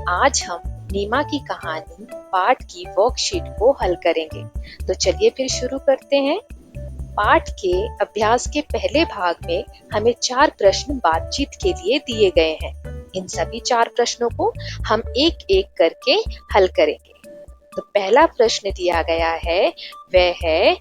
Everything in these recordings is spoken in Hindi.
आज हम नीमा की कहानी पाठ की वर्कशीट को हल करेंगे। तो चलिए फिर शुरू करते हैं। पाठ के अभ्यास के पहले भाग में हमें 4 प्रश्न बातचीत के लिए दिए गए हैं। इन सभी 4 प्रश्नों को हम एक एक करके हल करेंगे। तो पहला प्रश्न दिया गया है, वह है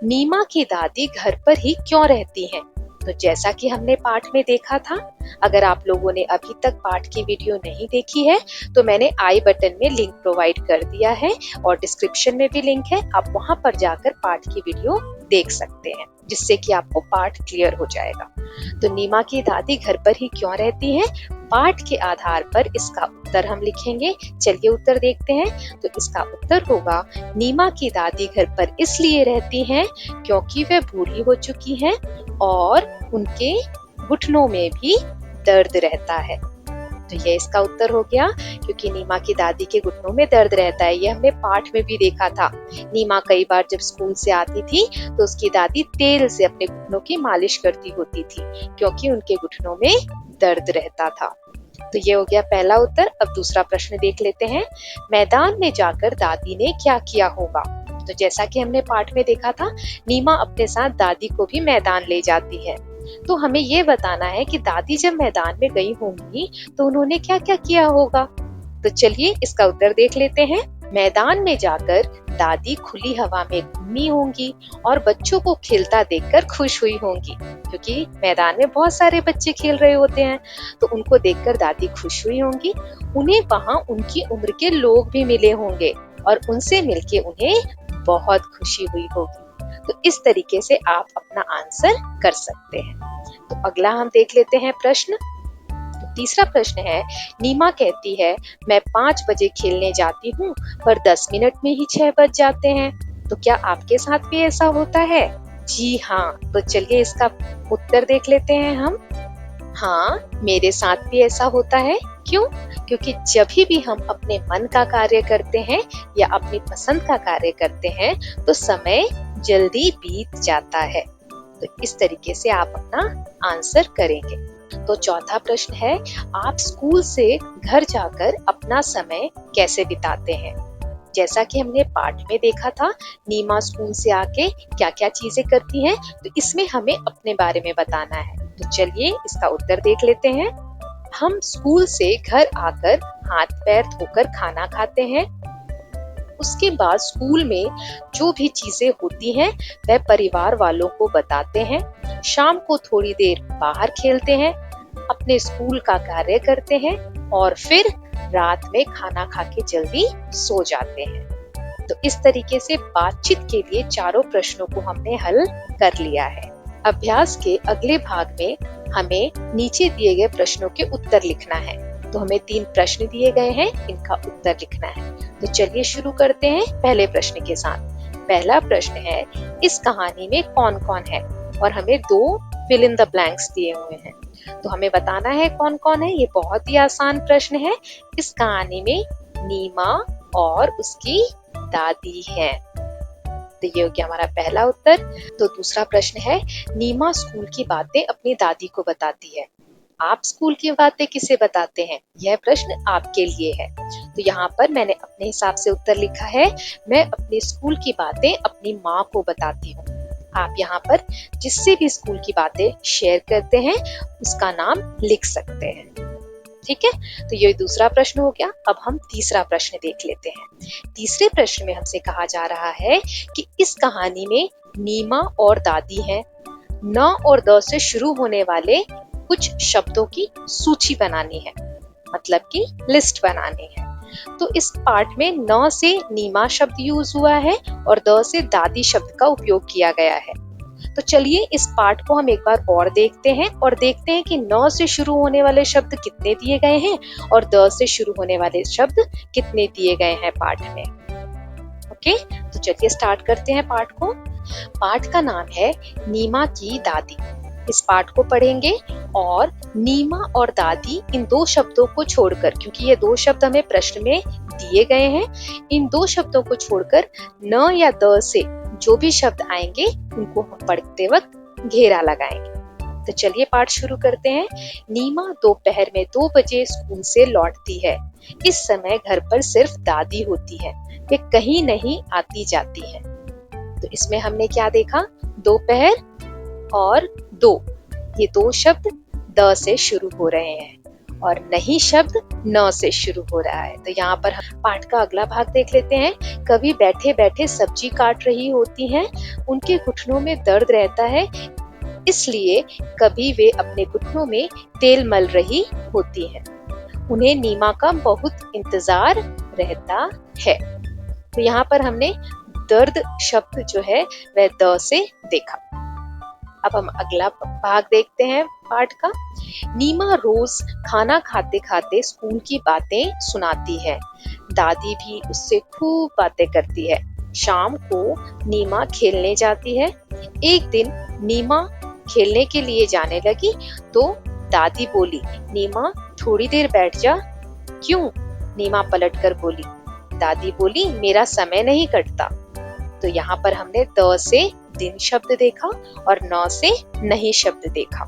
नीमा की दादी घर पर ही क्यों रहती हैं? तो जैसा कि हमने पाठ में देखा था, अगर आप लोगों ने अभी तक पाठ की वीडियो नहीं देखी है तो मैंने आई बटन में लिंक प्रोवाइड कर दिया है और डिस्क्रिप्शन में भी लिंक है। आप वहां पर जाकर पाठ की वीडियो देख सकते हैं, जिससे कि आपको पाठ क्लियर हो जाएगा। तो नीमा की दादी घर पर ही क्यों रहती हैं? पाठ के आधार पर इसका उत्तर हम लिखेंगे। चलिए उत्तर देखते हैं। तो इसका उत्तर होगा, नीमा की दादी घर पर इसलिए रहती हैं क्योंकि वह बूढ़ी हो चुकी हैं और उनके घुटनों में भी दर्द रहता है। तो ये इसका उत्तर हो गया, क्योंकि नीमा की दादी के घुटनों में दर्द रहता है। ये हमने पाठ में भी देखा था। नीमा कई बार जब स्कूल से आती थी तो उसकी दादी तेल से अपने घुटनों की मालिश करती होती थी, क्योंकि उनके घुटनों में दर्द रहता था। तो ये हो गया पहला उत्तर। अब दूसरा प्रश्न देख लेते हैं। मैदान में जाकर दादी ने क्या किया होगा? तो जैसा कि हमने पाठ में देखा था, नीमा अपने साथ दादी को भी मैदान ले जाती है। तो हमें ये बताना है कि दादी जब मैदान में गई होंगी तो उन्होंने क्या क्या किया होगा। तो चलिए इसका उत्तर देख लेते हैं। मैदान में जाकर दादी खुली हवा में घूमी होंगी और बच्चों को खेलता देखकर खुश हुई होंगी, क्योंकि मैदान में बहुत सारे बच्चे खेल रहे होते हैं। तो उनको देखकर दादी खुश हुई होंगी। उन्हें वहां उनकी उम्र के लोग भी मिले होंगे और उनसे मिलके उन्हें बहुत खुशी हुई होगी। तो इस तरीके से आप अपना आंसर कर सकते हैं। तो अगला हम देख लेते हैं प्रश्न। तो तीसरा प्रश्न है, नीमा कहती है मैं 5 बजे खेलने जाती हूँ पर 10 मिनट में ही 6 बज जाते हैं। तो क्या आपके साथ भी ऐसा होता है? जी हाँ। तो चलिए इसका उत्तर देख लेते हैं हम। हाँ, मेरे साथ भी ऐसा होता है। क्यों? क्योंकि जब भी हम अपने मन का कार्य करते हैं या अपनी पसंद का कार्य करते हैं तो समय जल्दी बीत जाता है। तो इस तरीके से आप अपना आंसर करेंगे। तो चौथा प्रश्न है, आप स्कूल से घर जाकर अपना समय कैसे बिताते हैं? जैसा कि हमने पाठ में देखा था, नीमा स्कूल से आके क्या क्या चीजें करती हैं, तो इसमें हमें अपने बारे में बताना है। तो चलिए इसका उत्तर देख लेते हैं। हम स्कूल से घर आकर हाथ पैर धोकर खाना खाते हैं। उसके बाद स्कूल में जो भी चीजें होती हैं वह परिवार वालों को बताते हैं। शाम को थोड़ी देर बाहर खेलते हैं, अपने स्कूल का कार्य करते हैं और फिर रात में खाना खा के जल्दी सो जाते हैं। तो इस तरीके से बातचीत के लिए चारों प्रश्नों को हमने हल कर लिया है। अभ्यास के अगले भाग में हमें नीचे दिए गए प्रश्नों के उत्तर लिखना है। तो हमें 3 प्रश्न दिए गए हैं, इनका उत्तर लिखना है। तो चलिए शुरू करते हैं पहले प्रश्न के साथ। पहला प्रश्न है, इस कहानी में कौन कौन है? और हमें 2 फिल इन द ब्लैंक्स दिए हुए हैं। तो हमें बताना है कौन कौन है। ये बहुत ही आसान प्रश्न है। इस कहानी में नीमा और उसकी दादी है। तो ये हो गया हमारा पहला उत्तर। तो दूसरा प्रश्न है, नीमा स्कूल की बातें अपनी दादी को बताती है। आप स्कूल की बातें किसे बताते हैं? यह प्रश्न आपके लिए है। तो यहाँ पर मैंने अपने हिसाब से उत्तर लिखा है, मैं अपने स्कूल की बातें अपनी माँ को बताती हूँ। आप यहाँ पर जिससे भी स्कूल की बातें शेयर करते हैं उसका नाम लिख सकते हैं। ठीक है, तो ये दूसरा प्रश्न हो गया। अब हम तीसरा प्रश्न देख लेते हैं। तीसरे प्रश्न में हमसे कहा जा रहा है कि इस कहानी में नीमा और दादी हैं। न और द से शुरू होने वाले कुछ शब्दों की सूची बनानी है, मतलब कि लिस्ट बनानी है। तो इस पार्ट में न से नीमा शब्द यूज हुआ है और द से दादी शब्द का उपयोग किया गया है। तो चलिए इस पार्ट को हम एक बार और देखते हैं और देखते हैं कि न से शुरू होने वाले शब्द कितने दिए गए हैं और द से शुरू होने वाले शब्द कितने दिए गए हैं पाठ में। ओके, तो चलिए स्टार्ट करते हैं पाठ को। पाठ का नाम है नीमा की दादी। इस पाठ को पढ़ेंगे और नीमा और दादी इन 2 शब्दों को छोड़कर, क्योंकि ये 2 शब्द हमें प्रश्न में दिए गए हैं, इन 2 शब्दों को छोड़कर न या द से जो भी शब्द आएंगे उनको हम पढ़ते वक्त घेरा लगाएंगे। तो चलिए पाठ शुरू करते हैं। नीमा दोपहर में 2 बजे स्कूल से लौटती है। इस समय घर पर सिर्फ दादी होती है, वे कहीं नहीं आती जाती है। तो इसमें हमने क्या देखा, दोपहर और दो, ये दो शब्द द से शुरू हो रहे हैं और नहीं शब्द न से शुरू हो रहा है। तो यहाँ पर हम पाठ का अगला भाग देख लेते हैं। कवि बैठे बैठे सब्जी काट रही होती हैं, उनके घुटनों में दर्द रहता है, इसलिए कभी वे अपने घुटनों में तेल मल रही होती हैं। उन्हें नीमा का बहुत इंतजार रहता है। तो यहाँ पर हमने दर्द शब्द जो है वह द से देखा। अब हम अगला भाग देखते हैं पाठ का। नीमा रोज खाना खाते खाते स्कूल की बातें सुनाती है। दादी भी उससे खूब बातें करती है। शाम को नीमा खेलने जाती है। एक दिन नीमा खेलने के लिए जाने लगी तो दादी बोली, नीमा थोड़ी देर बैठ जा। क्यों? नीमा पलटकर बोली। दादी बोली, मेरा समय नहीं कटता। तो यहाँ पर हमने द से दिन शब्द देखा और न से नहीं शब्द देखा।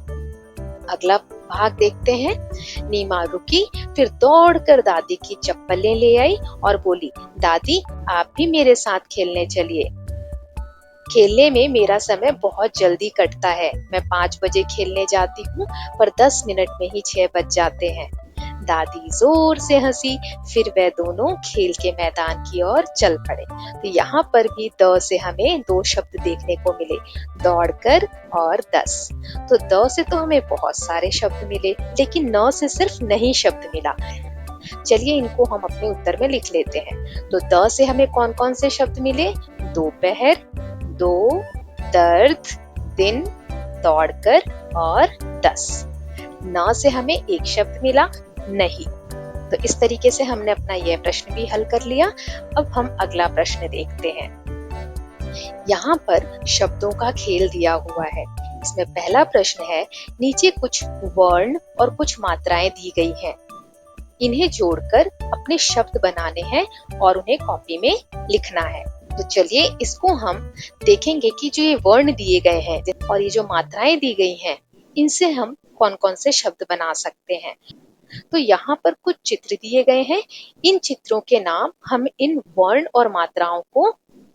अगला भाग देखते हैं। नीमा रुकी, फिर दौड़कर दादी की चप्पलें ले आई और बोली, दादी आप भी मेरे साथ खेलने चलिए। खेलने में मेरा समय बहुत जल्दी कटता है। मैं 5 बजे खेलने जाती हूँ पर 10 मिनट में ही 6 बज जाते हैं। दादी जोर से हंसी, फिर वे दोनों खेल के मैदान की ओर चल पड़े। तो यहाँ पर भी द से हमें दो शब्द देखने को मिले, दौड़कर और 10। तो द से तो हमें बहुत सारे शब्द मिले, लेकिन न से सिर्फ नहीं शब्द मिला। चलिए इनको हम अपने उत्तर में लिख लेते हैं। तो द से हमें कौन कौन से शब्द मिले? दोपहर, दो, दर्द, दिन, दौड़कर और 10। न से हमें एक शब्द मिला, नहीं। तो इस तरीके से हमने अपना यह प्रश्न भी हल कर लिया। अब हम अगला प्रश्न देखते हैं। यहाँ पर शब्दों का खेल दिया हुआ है। इसमें पहला प्रश्न है, नीचे कुछ वर्ण और कुछ मात्राएं दी गई हैं। इन्हें जोड़कर अपने शब्द बनाने हैं और उन्हें कॉपी में लिखना है। तो चलिए इसको हम देखेंगे कि जो ये वर्ण दिए गए हैं और ये जो मात्राएं दी गई हैं, इनसे हम कौन कौन से शब्द बना सकते हैं। तो यहाँ पर कुछ चित्र दिए गए हैं। इन चित्रों के नाम हम इन वर्ण और मात्राओं को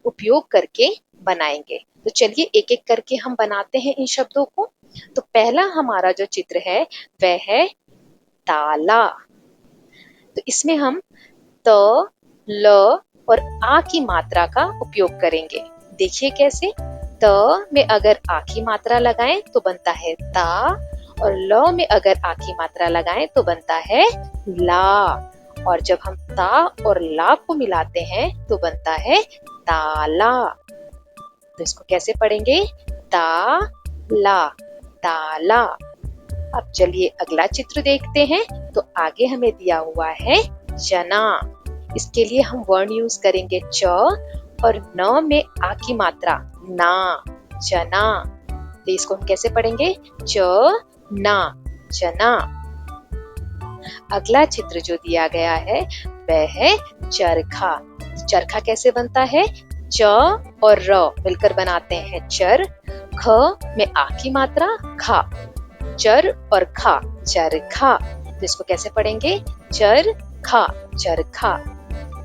उपयोग करके बनाएंगे। तो चलिए एक एक करके हम बनाते हैं इन शब्दों को। तो पहला हमारा जो चित्र है वह है ताला। तो इसमें हम त, ल और आ की मात्रा का उपयोग करेंगे। देखिए कैसे। त में अगर आ की मात्रा लगाएं तो बनता है ता, और ल में अगर आ की मात्रा लगाएं तो बनता है ला। और जब हम ता और ला को मिलाते हैं तो बनता है ताला। तो इसको कैसे पढ़ेंगे? ता ला, ताला। अब चलिए अगला चित्र देखते हैं। तो आगे हमें दिया हुआ है जना। इसके लिए हम वर्ण यूज करेंगे च और न में आ की मात्रा ना, जना। तो इसको हम कैसे पढ़ेंगे? च ना, जना। अगला चित्र जो दिया गया है वह है चरखा। चरखा कैसे बनता है? च और र मिलकर बनाते हैं चर। ख में आ की मात्रा खा, चर और खा, चरखा। तो इसको कैसे पढ़ेंगे? चर खा, चरखा।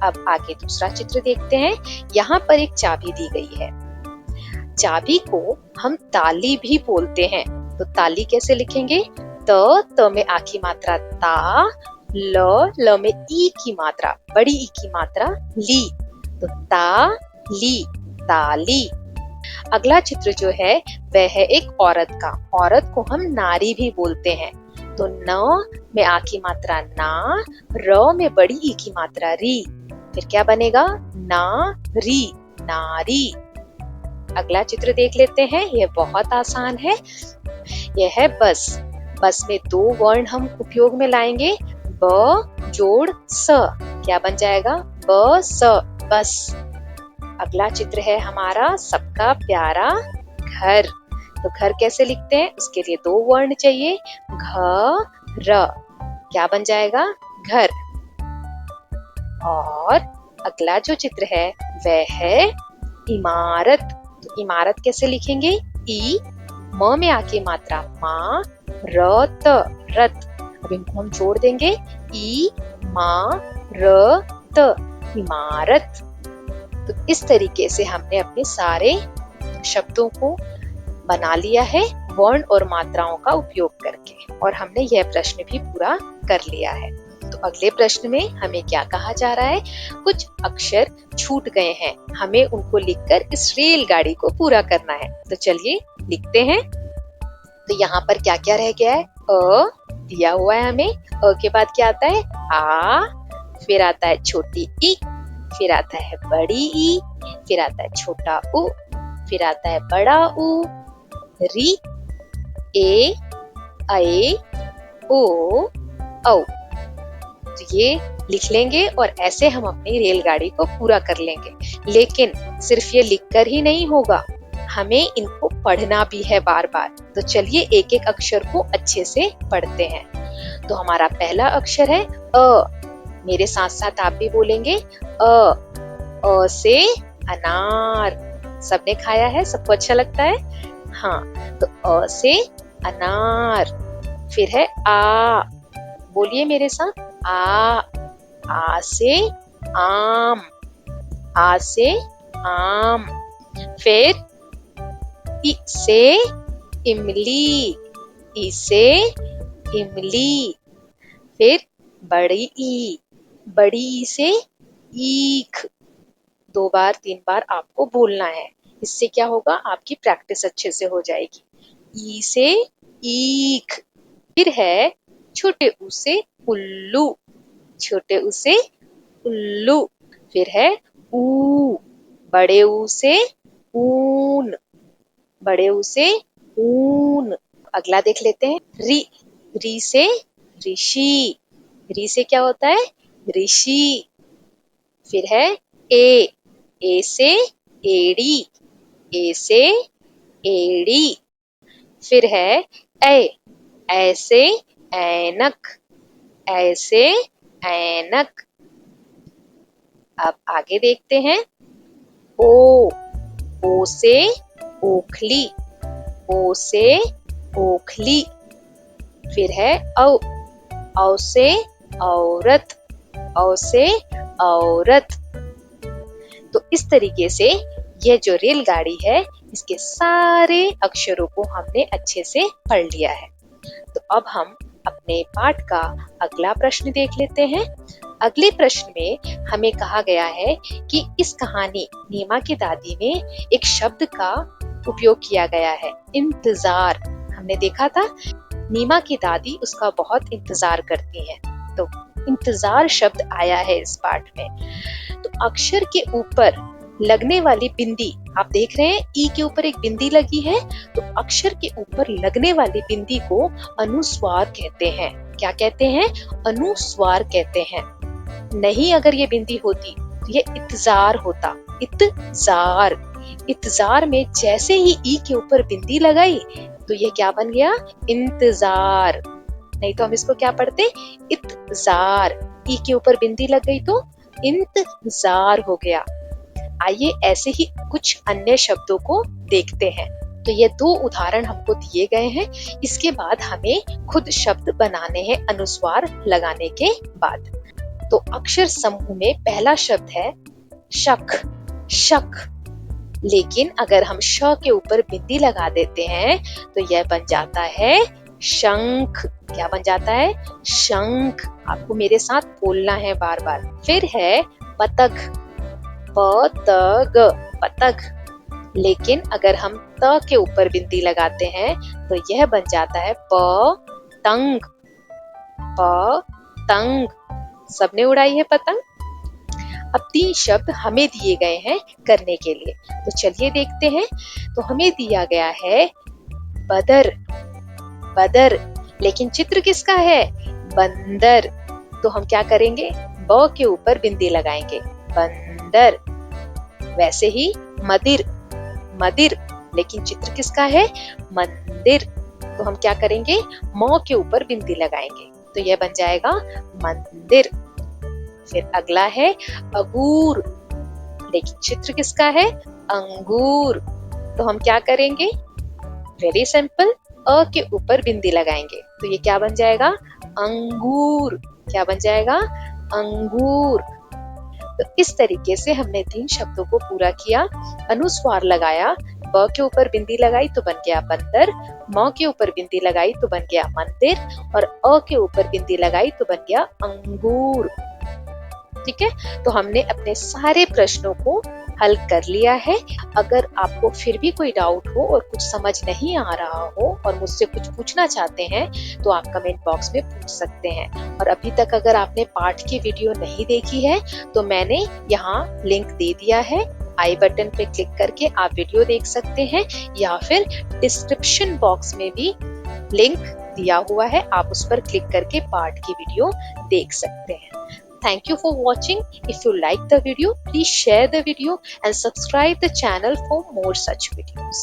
अब आगे दूसरा चित्र देखते हैं। यहाँ पर एक चाबी दी गई है। चाबी को हम ताली भी बोलते हैं। तो ताली कैसे लिखेंगे? त में आ की मात्रा ता, ल में ई की मात्रा, बड़ी ई की मात्रा ली। तो ता ली, ताली। अगला चित्र जो है वह है एक औरत का। औरत को हम नारी भी बोलते हैं। तो न में आ की मात्रा ना, र में बड़ी ई की मात्रा री, फिर क्या बनेगा? ना री, नारी। अगला चित्र देख लेते हैं। यह बहुत आसान है। यह है बस। बस में दो वर्ण हम उपयोग में लाएंगे, ब जोड़ स। क्या बन जाएगा? ब स, बस। अगला चित्र है हमारा सबका प्यारा घर। तो घर कैसे लिखते हैं? उसके लिए दो वर्ण चाहिए, घ र। क्या बन जाएगा? घर। और अगला जो चित्र है वह है इमारत। तो इमारत कैसे लिखेंगे? ई म में आके मात्रा मा र त रत। अब इनको हम जोड़ देंगे ई मा र त इमारत। तो इस तरीके से हमने अपने सारे शब्दों को बना लिया है वर्ण और मात्राओं का उपयोग करके, और हमने यह प्रश्न भी पूरा कर लिया है। तो अगले प्रश्न में हमें क्या कहा जा रहा है, कुछ अक्षर छूट गए हैं, हमें उनको लिखकर इस रेलगाड़ी को पूरा करना है। तो चलिए लिखते हैं। तो यहाँ पर क्या क्या रह गया है, अ दिया हुआ है हमें, अ के बाद क्या आता है आ, फिर आता है छोटी ई, फिर आता है बड़ी ई, फिर आता है छोटा उ, फिर आता है बड़ा उ, री, ए, ऐ, ओ, औ। तो ये लिख लेंगे और ऐसे हम अपनी रेलगाड़ी को पूरा कर लेंगे। लेकिन सिर्फ ये लिखकर ही नहीं होगा, हमें इनको पढ़ना भी है बार बार। तो चलिए एक एक अक्षर को अच्छे से पढ़ते हैं। तो हमारा पहला अक्षर है अ। मेरे साथ साथ आप भी बोलेंगे अ से अनार। सबने खाया है, सबको अच्छा लगता है। हाँ, तो अ से अनार। फिर है आ, बोलिए मेरे साथ आ से आम, आ से आम। फिर इ से इमली, इ से इमली। फिर बड़ी ई, बड़ी ई से ईख। 2 बार 3 बार आपको बोलना है, इससे क्या होगा, आपकी प्रैक्टिस अच्छे से हो जाएगी। ई से ईख। फिर है छोटे ऊ से उल्लू, छोटे ऊ से उल्लू। फिर है ऊ, बड़े ऊ से ऊन, बड़े ऊ से ऊन। अगला देख लेते हैं, री, री से ऋषि, री से क्या होता है ऋषि। फिर है ए से एड़ी, ए से एड़ी। फिर है ऐ से ऐनक, ऐ से ऐनक। अब आगे देखते हैं, ओ से ओखली, ओ से ओखली। फिर है औ से औरत, औ से औरत। तो इस तरीके से यह जो रेलगाड़ी है, इसके सारे अक्षरों को हमने अच्छे से पढ़ लिया है। तो अब हम अपने पाठ का अगला प्रश्न देख लेते हैं। अगले प्रश्न में हमें कहा गया है कि इस कहानी नीमा की दादी में एक शब्द का उपयोग किया गया है, इंतजार। हमने देखा था नीमा की दादी उसका बहुत इंतजार करती हैं, तो इंतजार शब्द आया है इस पाठ में। तो अक्षर के ऊपर लगने वाली बिंदी, आप देख रहे हैं ई के ऊपर एक बिंदी लगी है, तो अक्षर के ऊपर लगने वाली बिंदी को अनुस्वार कहते हैं। क्या कहते हैं, अनुस्वार कहते हैं। नहीं अगर ये बिंदी होती तो ये इत्जार होता, इत्जार। इत्जार में जैसे ही ई के ऊपर बिंदी लगाई तो ये क्या बन गया, इंतजार। नहीं तो हम इसको क्या पढ़ते, इत्जार। ई के ऊपर बिंदी लग गई तो इंतजार हो गया। आइए ऐसे ही कुछ अन्य शब्दों को देखते हैं। तो ये 2 उदाहरण हमको दिए गए हैं, इसके बाद हमें खुद शब्द बनाने हैं अनुस्वार लगाने के बाद। तो अक्षर समूह में पहला शब्द है शक, शक। लेकिन अगर हम श के ऊपर बिंदी लगा देते हैं तो यह बन जाता है शंख। क्या बन जाता है, शंख। आपको मेरे साथ बोलना है बार बार। फिर है पतंग, पतंग, पतंग। लेकिन अगर हम त के ऊपर बिंदी लगाते हैं तो यह बन जाता है पतंग, पतंग। सबने उड़ाई है पतंग। अब 3 शब्द हमें दिए गए हैं करने के लिए, तो चलिए देखते हैं। तो हमें दिया गया है बदर, बदर। लेकिन चित्र किसका है, बंदर। तो हम क्या करेंगे, ब के ऊपर बिंदी लगाएंगे, बंदर। वैसे ही मदिर, मदिर। लेकिन चित्र किसका है, मंदिर। तो हम क्या करेंगे, म के ऊपर बिंदी लगाएंगे, तो यह बन जाएगा मंदिर। फिर अगला है अंगूर, लेकिन चित्र किसका है, अंगूर। तो हम क्या करेंगे, वेरी सिंपल, अ के ऊपर बिंदी लगाएंगे तो ये क्या बन जाएगा? अंगूर। क्या बन जाएगा? अंगूर। तो इस तरीके से हमने 3 शब्दों को पूरा किया। अनुस्वार लगाया, ब के ऊपर बिंदी लगाई तो बन गया बंदर, म के ऊपर बिंदी लगाई तो बन गया मंदिर, और अ के ऊपर बिंदी लगाई तो बन गया अंगूर। ठीक है, तो हमने अपने सारे प्रश्नों को हल कर लिया है। अगर आपको फिर भी कोई डाउट हो और कुछ समझ नहीं आ रहा हो और मुझसे कुछ पूछना चाहते हैं तो आप कमेंट बॉक्स में पूछ सकते हैं। और अभी तक अगर आपने पाठ की वीडियो नहीं देखी है तो मैंने यहाँ लिंक दे दिया है, आई बटन पे क्लिक करके आप वीडियो देख सकते हैं, या फिर डिस्क्रिप्शन बॉक्स में भी लिंक दिया हुआ है, आप उस पर क्लिक करके पाठ की वीडियो देख सकते हैं। Thank you for watching. If you like the video, please share the video and subscribe the channel for more such videos.